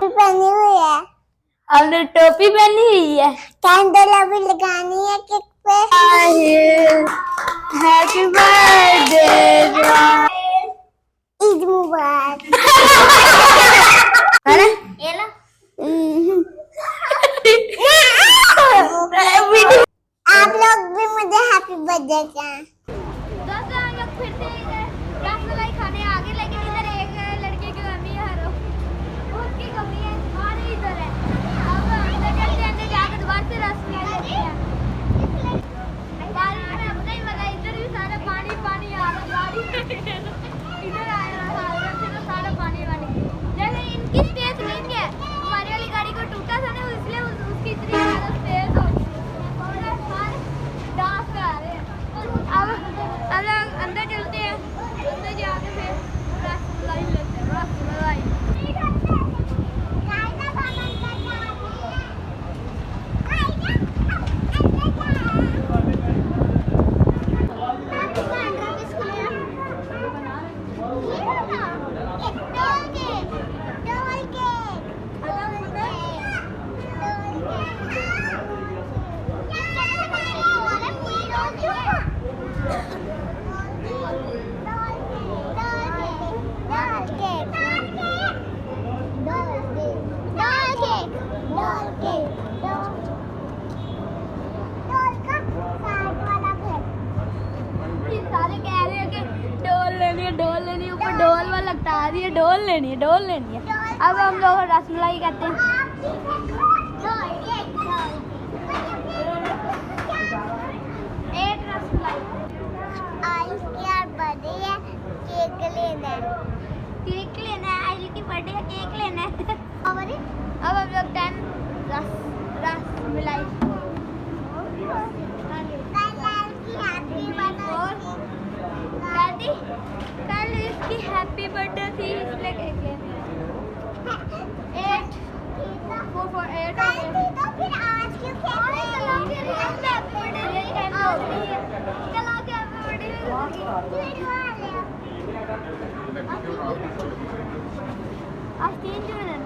पहनी हुई है, हमने टोपी पहनी हुई है, कैंडल अभी लगानी है केक पे। हैप्पी बर्थडे ईद मुबारक। है ना? ये लो। आप लोग भी मुझे हैप्पी बर्थडे कहें। दोस्तों हम लोग फिर से रसमलाई खाने आगे, लेकिन इधर एक लड़के की कमी है, उसकी कमी है और इधर है। अब अंदर चलते अंदर जाकर दोबारा से रसमलाई लेते हैं। बारिश में अपना ही मजा, इधर भी सारा पानी पानी आ रहा, गाड़ी इधर आ रहा है तो सारा पानी पानी। जैसे इनकी स्पेस नहीं है, हमारी वाली गाड़ी को टूटा था ना, इसलिए उसकी इतनी ज़्यादा स्पेस हो गई और डांस कर रहे हैं। अब लोग अंदर चलते हैं, अंदर जाके फिर रसमलाई लेते हैं। रसमलाई डोल वाला लगता आ रही है, डोल लेनी है, डोल लेनी है। अब हम लोग रसमलाई कहते हैं। एक रसमलाई। आज क्या बर्थडे है, केक लेना है। केक लेना है, आज की बर्थडे है, केक लेना है। अब हम लोग 10 रसमलाई। कल इसकी हैप्पी बर्थडे थी, इसलिए केक लेना है। 8 4 4 8 तो फिर आज क्यों केक ले रहे हो?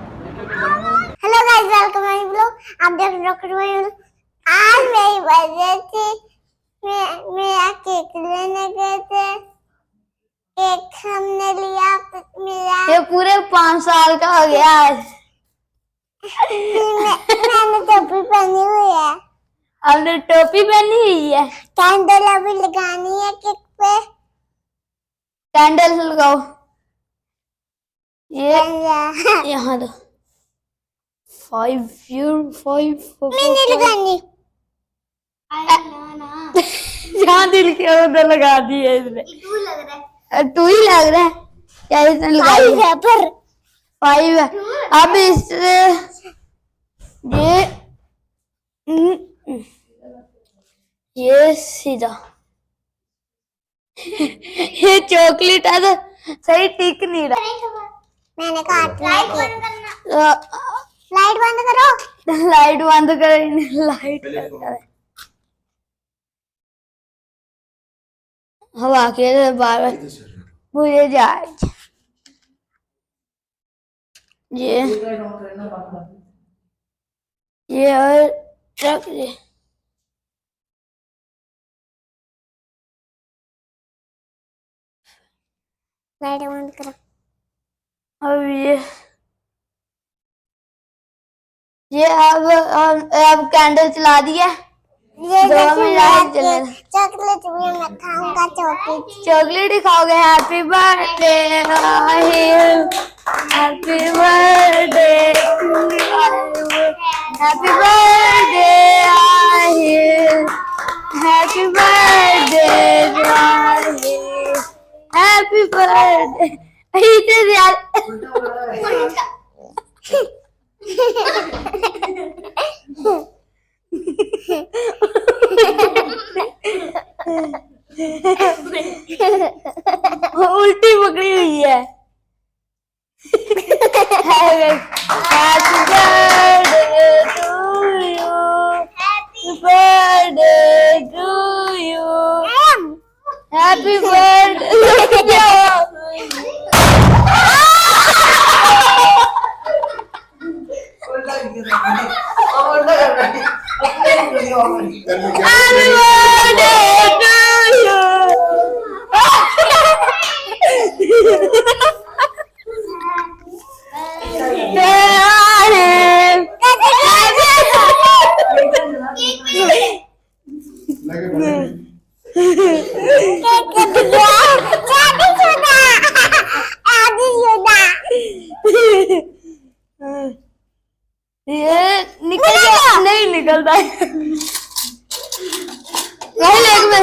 Hello guys, welcome my blog. आप देख रहे हो आज मेरी बर्थडे थी, मेरा केक लेने गए थे। केक हमने लिया, मेरा ये पूरे 5 साल का हो गया आज। मैंने टोपी पहनी हुई है, हमने टोपी पहनी हुई है, कैंडल अभी लगानी है केक पे। कैंडल लगाओ। ये मैंने यहाँ दो। 5 नहीं लगानी। जहाँ दिल के उधर लगा दिए इसने। टू ही लग रहा है क्या? इसने लगाई है पर 5 है। अब इस ये सीधा ये चॉकलेट है तो सही टिक नहीं रहा। मैंने काट लाइट बंद करना। लाइट बंद करो। लाइट बंद कर, लाइट हवा के बार मुझे जाए। ये और रख दे। लाइट बंद करो। अब ये अब कैंडल चला दिया। ये चॉकलेट चॉकलेट भी मैं खाऊंगा। चॉकलेट ही खाओगे। Happy birthday happy birthday happy birthday happy birthday happy birthday. उल्टी पकड़ी हुई है। Happy birthday to you, happy birthday to you, happy birthday. निकलता है। एक में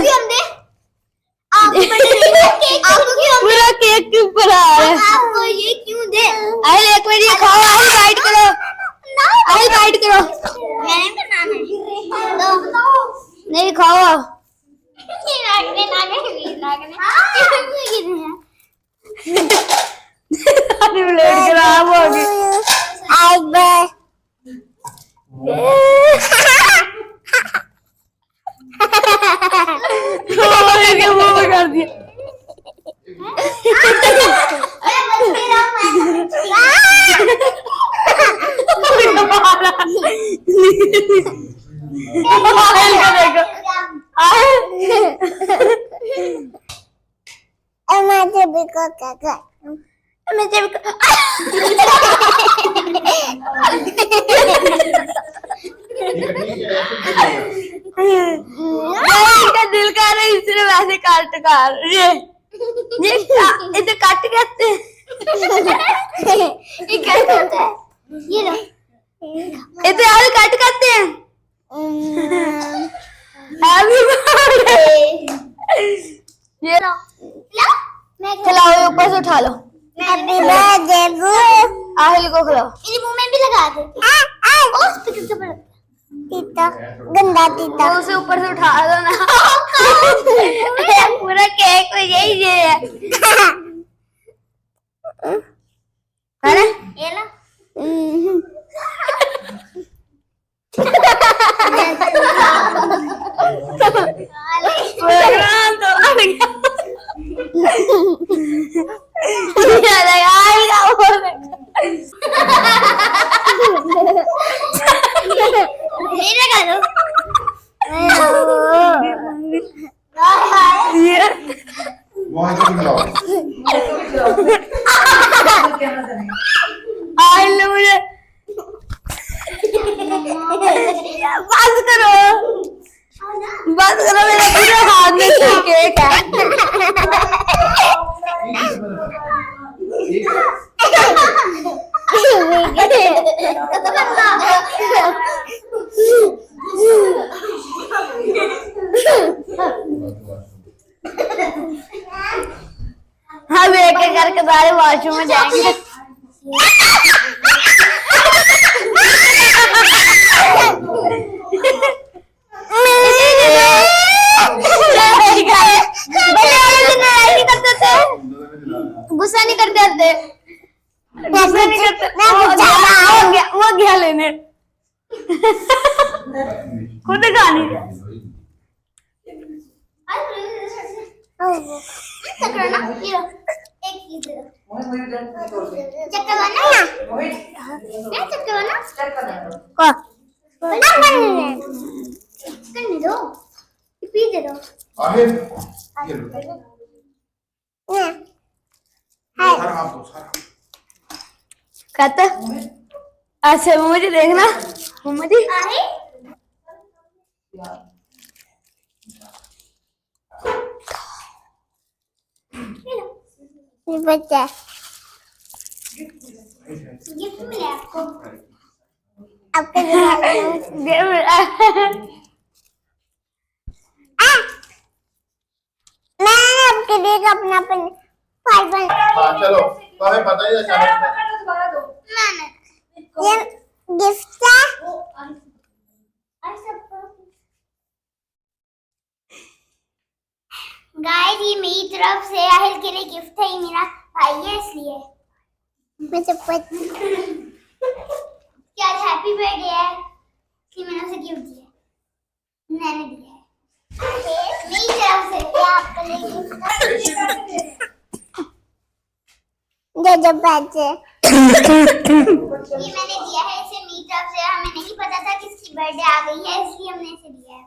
पूरा केक के ऊपर आ रहा है। आपको ये क्यों दे? अरे एक मिनट ये खाओ, अरे बाइट करो, अरे बाइट करो। मैंने बनाना है। नहीं खाओ। अरे प्लेट खराब हो गई। इसके मुंह में कर दिया। इसका दिल कर रहा है, इसने वैसे काट ये इसे काट कहते हैं। ये क्या होता है? ये लो। इसे आलू काट कहते हैं। Happy birthday. ये लो, मैं खिलाओ, ऊपर से उठा लो। हैप्पी बर्थडे आहिल को खिलाओ। मेरे मुंह में भी लगा दे। उस पे कितना बड़ा तीता गंदा तीता तो उसे ऊपर से उठा दो ना। पूरा केक में यही ये है ना? ये लो। प्रोग्राम तो आ गया। मेरे का लो। वहाँ से खिलाओ। मुझे बस करो, मेरे पूरे हाथ में केक है। हम एक एक करके सारे वॉशरूम में जाएंगे। गुस्सा नहीं करते थे, गुस्सा नहीं करते। वो गया लेने, खुद खानी। आहिर, ये लो। सारा आप दो, सारा। कहते अच्छा मुझे देखना मुझे बच्चा गिफ्ट मिला आपको। आपके मैंने आपके लिए अपना फाइव हाँ चलो, तो हमें पता ही अचानक ये गिफ्ट है। गाइस ये मेरी तरफ से आहिल के लिए गिफ्ट है, ये मेरा भाई है इसलिए। मुझे पता क्या आज हैप्पी बर्थडे है इसलिए मैंने उसे गिफ्ट दिया, मैंने दिया है मेरी तरफ से। क्या आपके लिए गिफ्ट है? जब बच्चे ये मैंने दिया है इसे मेरी तरफ से। हमें नहीं पता था किसकी बर्थडे आ गई है इसलिए हमने इसे दिया है।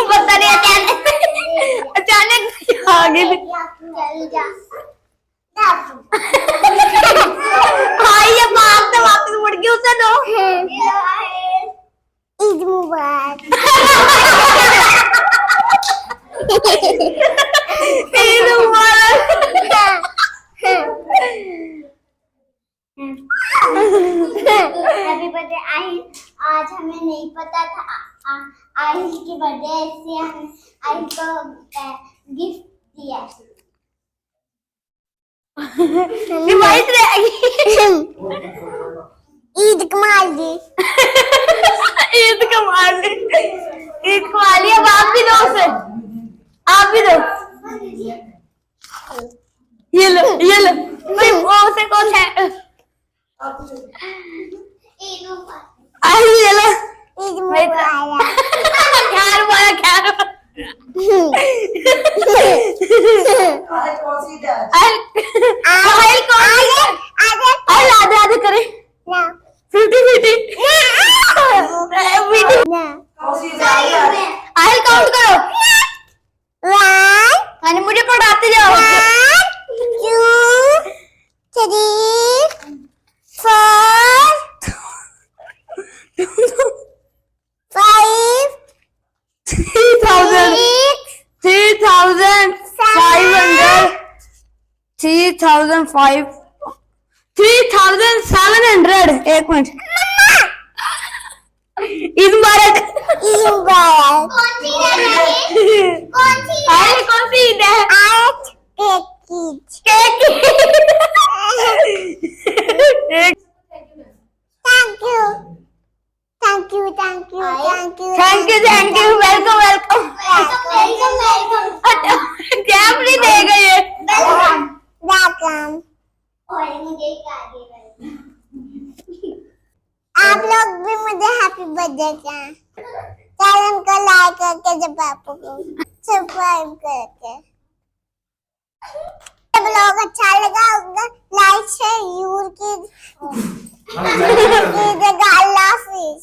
पता नहीं अचानक आ गई। हाँ ये बात तो वापस मुड़ गई, उसे दो। ईद मुबारक। ईद आज हमें नहीं पता था आहिल की बर्थडे, इसलिए हमने आहिल को गिफ्ट दिया। डिवाइस रहेगी। ईद कमाल दी। ईद कमाल दी, ईद कमाल ली। अब आप भी दो उसे, आप भी दो। ये लो ये लो। भाई वो उसे कौन है? ये लो। ईद मुबारक। यार बोला क्या? राधे करे ना 50-50 ना आयल काउंट करो। 1 यानी मुझे पढ़ाते जाओ। 1 2 3 4 5 3,500 3,700। एक मिनट। ईद मुबारक। ईद मुबारक। आयल कौन सी ईद है? आज cake Eid. Cake. Thank you thank you thank you thank you thank you welcome welcome. Cap नहीं देगा ये। वेलकम। आप लोग भी मुझे हैप्पी बर्थडे कहें। चैनल को लाइक करके जब पापा को सब्सक्राइब करके। ब्लॉग अच्छा लगा होगा लाइक शेयर यूर की अल्लाह हाफिज।